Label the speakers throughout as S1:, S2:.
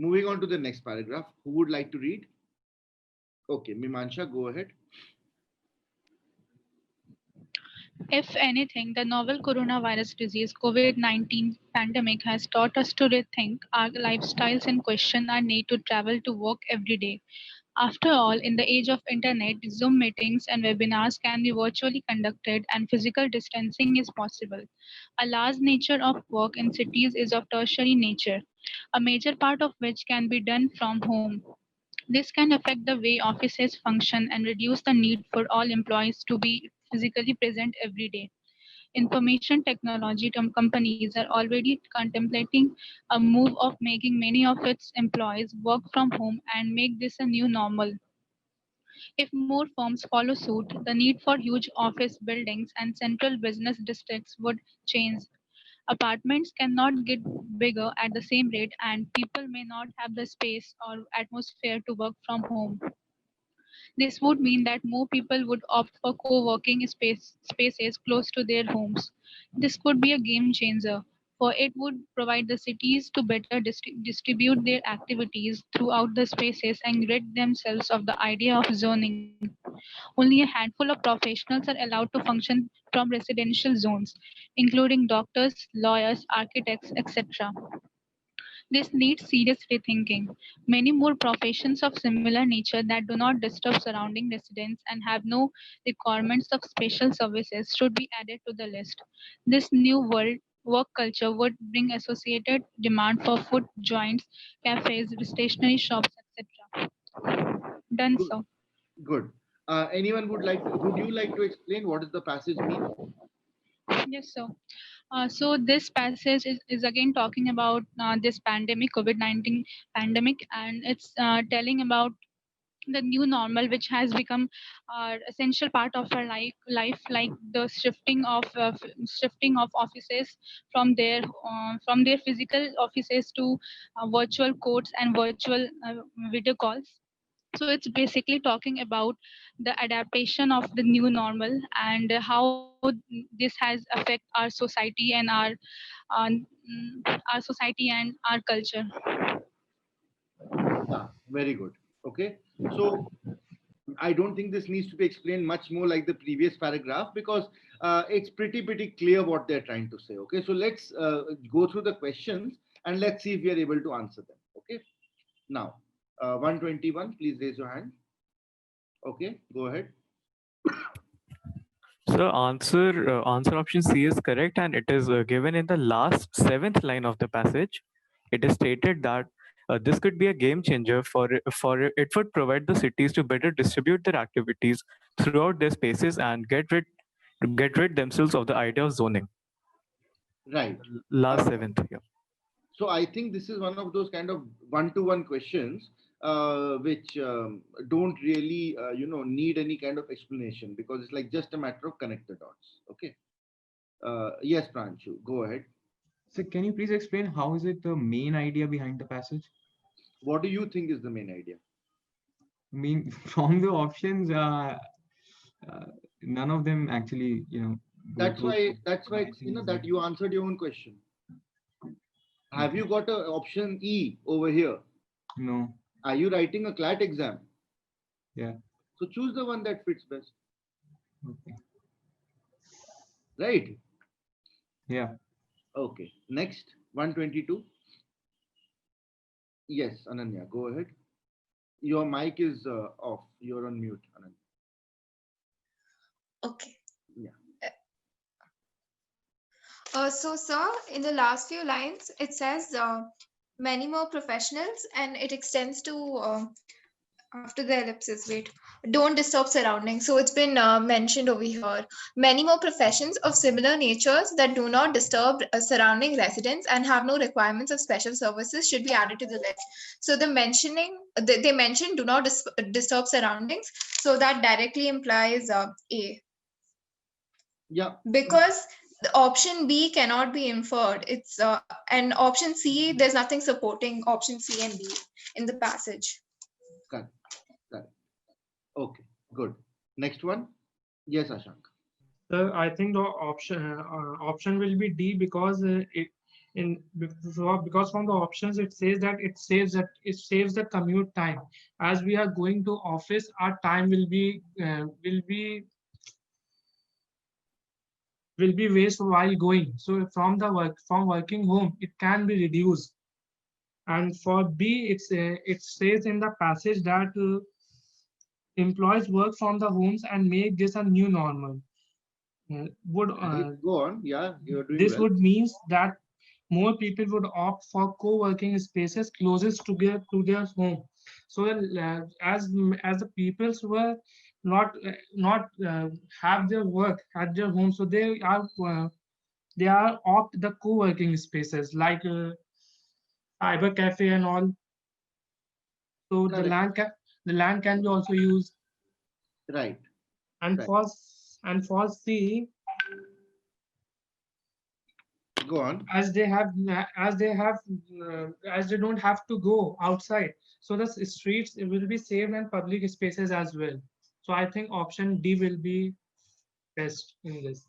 S1: Moving on to the next paragraph. Who would like to read? Okay, Mimansha, go ahead.
S2: If anything, the novel coronavirus disease COVID-19 pandemic has taught us to rethink our lifestyles and question our need to travel to work every day. After all, in the age of internet, Zoom meetings and webinars can be virtually conducted and physical distancing is possible. A large nature of work in cities is of tertiary nature, a major part of which can be done from home. This can affect the way offices function and reduce the need for all employees to be physically present every day. Information technology companies are already contemplating a move of making many of its employees work from home and make this a new normal. If more firms follow suit, the need for huge office buildings and central business districts would change. Apartments cannot get bigger at the same rate, and people may not have the space or atmosphere to work from home. This would mean that more people would opt for co-working spaces close to their homes. This could be a game changer, for it would provide the cities to better distribute their activities throughout the spaces and rid themselves of the idea of zoning. Only a handful of professionals are allowed to function from residential zones, including doctors, lawyers, architects, etc. This needs serious rethinking. Many more professions of similar nature that do not disturb surrounding residents and have no requirements of special services should be added to the list. This new work culture would bring associated demand for food joints, cafes, stationery shops, etc. Done
S1: Good.
S2: so.
S1: Good. Anyone would you like to explain what does the passage mean?
S2: Yes, so. So this passage is again talking about this pandemic, COVID-19 pandemic, and it's telling about the new normal which has become essential part of our life, like the shifting of offices from their physical offices to virtual courts and virtual video calls. So it's basically talking about the adaptation of the new normal and how this has affect our society and uh, our society and our culture.
S1: Yeah, very good. Okay. So I don't think this needs to be explained much more like the previous paragraph because it's pretty clear what they're trying to say. Okay, so let's go through the questions and let's see if we are able to answer them. Okay, now 121, please raise your hand. Okay, go ahead.
S3: So answer option C is correct, and it is given in the last seventh line of the passage. It is stated that this could be a game changer for it would provide the cities to better distribute their activities throughout their spaces and get rid themselves of the idea of zoning.
S1: Right.
S3: Last
S1: Uh,
S3: seventh, yeah.
S1: so I think this is one of those kind of one-to-one questions which don't really need any kind of explanation because it's like just a matter of connect the dots. Okay. Yes, Pranchu, go ahead.
S4: So can you please explain how is it the main idea behind the passage?
S1: What do you think is the main idea?
S4: I mean, from the options, uh, none of them actually, go
S1: That's
S4: close
S1: why
S4: to
S1: that's
S4: what
S1: why
S4: I think is
S1: that
S4: the.
S1: you answered your own question. Have
S4: Okay.
S1: you got a option E over here?
S4: No.
S1: Are you writing a CLAT exam?
S4: Yeah.
S1: So choose the one that fits best.
S4: Okay.
S1: Right?
S4: Yeah.
S1: Okay. Next, 122. Yes, Ananya, go ahead. Your mic is off. You're on mute, Ananya.
S5: Okay.
S1: Yeah.
S5: So, sir, in the last few lines, it says many more professionals, and it extends to after the ellipsis. Wait, don't disturb surroundings. So it's been mentioned over here. Many more professions of similar natures that do not disturb surrounding residents and have no requirements of special services should be added to the list. So they mentioned do not disturb surroundings. So that directly implies A.
S1: Yeah.
S5: Because the option B cannot be inferred. It's and option C, there's nothing supporting option C and B in the passage.
S1: Correct. Correct. Okay. Good. Next one. Yes, Ashank.
S6: So I think the option will be D because because from the options it saves the commute time. As we are going to office, our time will be waste while going. So from working home, it can be reduced. And for B, it says in the passage that employees work from the homes and make this a new normal. Would
S1: Go on. Yeah, you're doing
S6: This
S1: well.
S6: would means that more people would opt for co-working spaces closest to their home. So as the peoples were not have their work at their home, so they are opt the co-working spaces like cyber cafe and all. So
S1: Correct.
S6: the land can be also used.
S1: Right.
S6: And
S1: Right.
S6: for C,
S1: Go on.
S6: as they don't have to go outside, so the streets will be saved and public spaces as well. So I think option D will be best in this.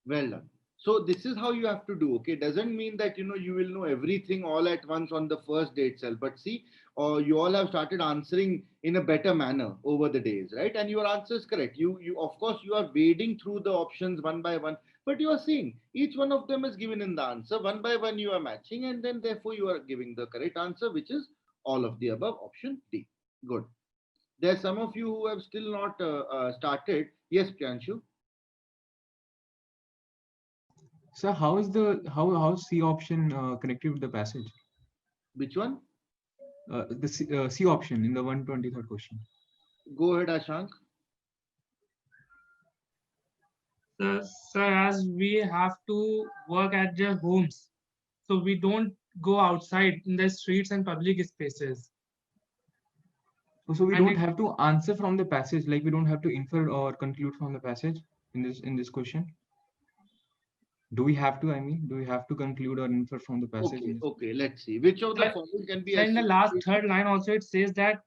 S1: Well done. So this is how you have to do. Okay, doesn't mean that you will know everything all at once on the first day itself. But see, you all have started answering in a better manner over the days, right? And your answer is correct. You of course you are wading through the options one by one, but you are seeing each one of them is given in the answer one by one. You are matching, and then therefore you are giving the correct answer, which is all of the above. Option D. Good. There are some of you who have still not started. Yes, Priyanshu.
S4: So how C option connected with the passage?
S1: Which one?
S4: The C option in the 123rd question.
S1: Go ahead, Ashank.
S6: So as we have to work at their homes, so we don't go outside in the streets and public spaces.
S4: So we
S6: And
S4: don't
S6: it-
S4: have to answer from the passage, like we don't have to infer or conclude from the passage in this question. Do we have to? I mean, do we have to conclude or infer from the passage?
S1: Okay, okay, let's see. Which of the
S6: So-
S1: following can be
S6: So in the last
S1: associated?
S6: third line also it says that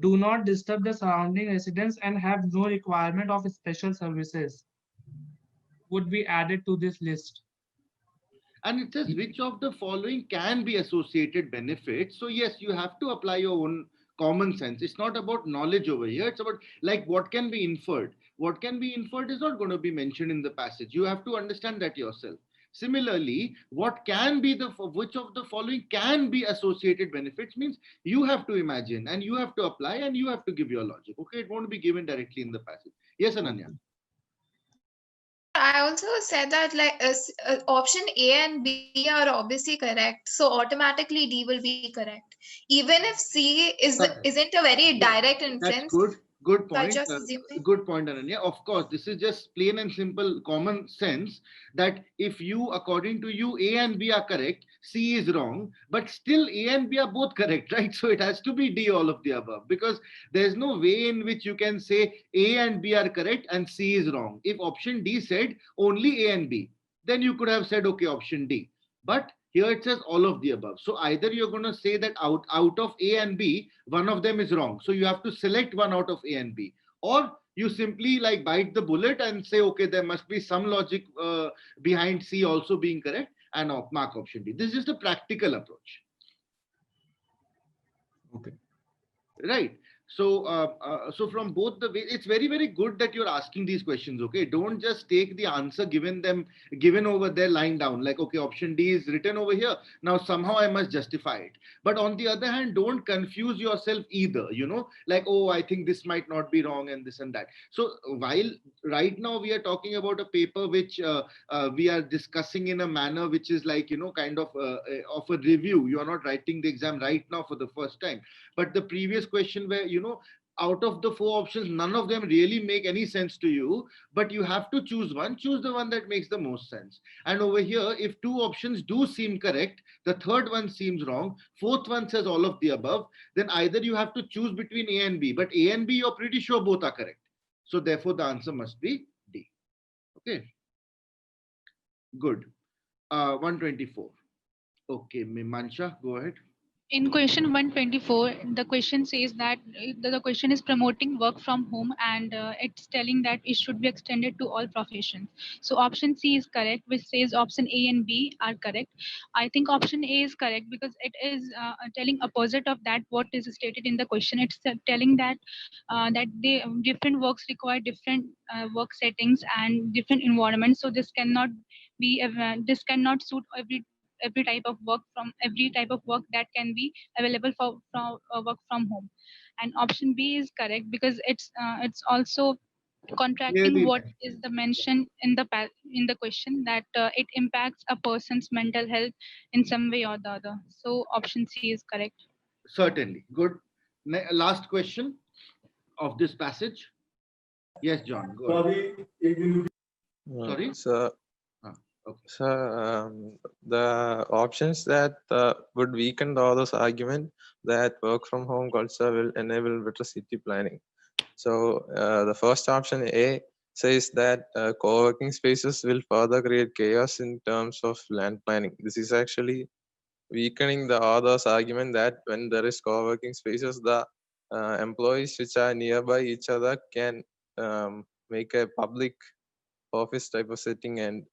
S6: do not disturb the surrounding residents and have no requirement of special services would be added to this list.
S1: And it says which of the following can be associated benefits. So yes, you have to apply your own common sense. It's not about knowledge over here. It's about like what can be inferred. What can be inferred is not going to be mentioned in the passage. You have to understand that yourself. Similarly, what can be which of the following can be associated benefits means you have to imagine and you have to apply and you have to give your logic. Okay, it won't be given directly in the passage. Yes, Ananya.
S5: I also said that option A and B are obviously correct, so automatically D will be correct. Even if C isn't a very direct
S1: That's
S5: inference.
S1: good. Good
S5: So I
S1: point.
S5: just assume it.
S1: Good point, Ananya. Of course, this is just plain and simple common sense that if you, according to you, A and B are correct, C is wrong, but still A and B are both correct, right? So it has to be D, all of the above, because there's no way in which you can say A and B are correct and C is wrong. If option D said only A and B, then you could have said, okay, option D. But here it says all of the above. So either you're going to say that out of A and B, one of them is wrong. So you have to select one out of A and B. Or you simply like bite the bullet and say, okay, there must be some logic behind C also being correct and mark option D. This is just a practical approach.
S4: Okay.
S1: Right. So from both the way, it's very, very good that you're asking these questions. Okay, don't just take the answer given over there lying down like, okay, option D is written over here. Now somehow I must justify it. But on the other hand, don't confuse yourself either. Like, oh, I think this might not be wrong and this and that. So while right now we are talking about a paper which we are discussing in a manner which is like kind of a review. You are not writing the exam right now for the first time. But the previous question where, out of the 4 options, none of them really make any sense to you, but you have to choose the one that makes the most sense. And over here, if 2 options do seem correct, the third one seems wrong, fourth one says all of the above, then either you have to choose between A and B, but A and B, you're pretty sure both are correct. So therefore, the answer must be D. Okay. Good. 124. Okay, Mansha, go ahead.
S2: In question 124, the question says that the question is promoting work from home, and it's telling that it should be extended to all professions. So option C is correct, which says option A and B are correct. I think option A is correct because it is telling opposite of that what is stated in the question. It's telling that that they different works require different work settings and different environments. So this cannot suit every type of work from every type of work that can be available for from work from home. And option B is correct because it's also contracting
S1: Clearly
S2: what
S1: mentioned.
S2: is the mention in the question that it impacts a person's mental health in some way or the other. So option C is correct.
S1: Certainly. Good. Last question of this passage. Yes, John, go ahead. Sorry?
S7: So,
S1: Ah, okay.
S7: the options that would weaken the author's argument that work from home culture will enable better city planning. So the first option A says that co-working spaces will further create chaos in terms of land planning. This is actually weakening the author's argument that when there is co-working spaces, the employees which are nearby each other can make a public office type of setting and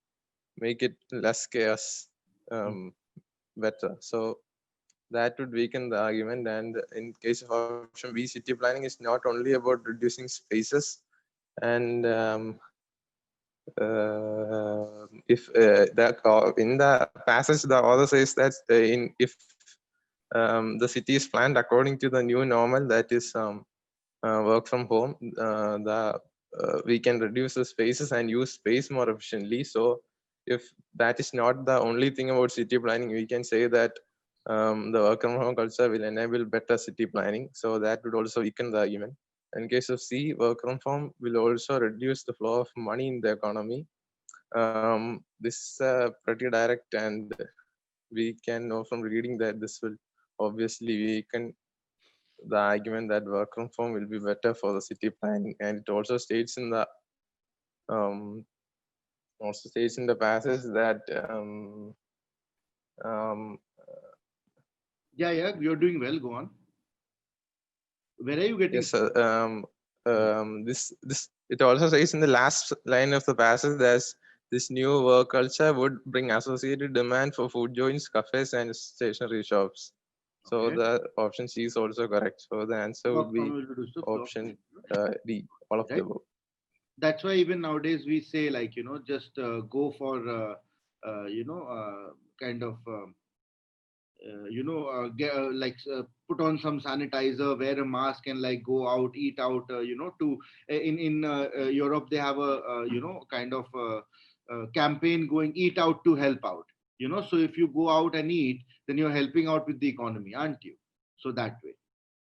S7: make it less chaos better. So that would weaken the argument. And in case of option B, city planning is not only about reducing spaces and if in the passage the author says that if the city is planned according to the new normal, that is work from home, we can reduce the spaces and use space more efficiently. So if that is not the only thing about city planning, we can say that the work from home culture will enable better city planning. So that would also weaken the argument. In case of C, work from home will also reduce the flow of money in the economy. This is pretty direct, and we can know from reading that this will obviously weaken the argument that work from home will be better for the city planning. And it also states in the passage that
S1: Yeah, you're doing well. Go on. Where are you getting?
S7: yes, this it also says in the last line of the passage that this new work culture would bring associated demand for food joints, cafes, and stationery shops. So
S1: Okay.
S7: the option C is also correct. So the answer would be
S1: Work from home will reduce the flow of
S7: option
S1: money.
S7: D, all of the
S1: Right.
S7: above.
S1: That's why even nowadays we say, like, just go for kind of put on some sanitizer, wear a mask, and like go out, eat out. To in Europe they have a kind of campaign going, eat out to help out. So if you go out and eat, then you're helping out with the economy, aren't you? So that way.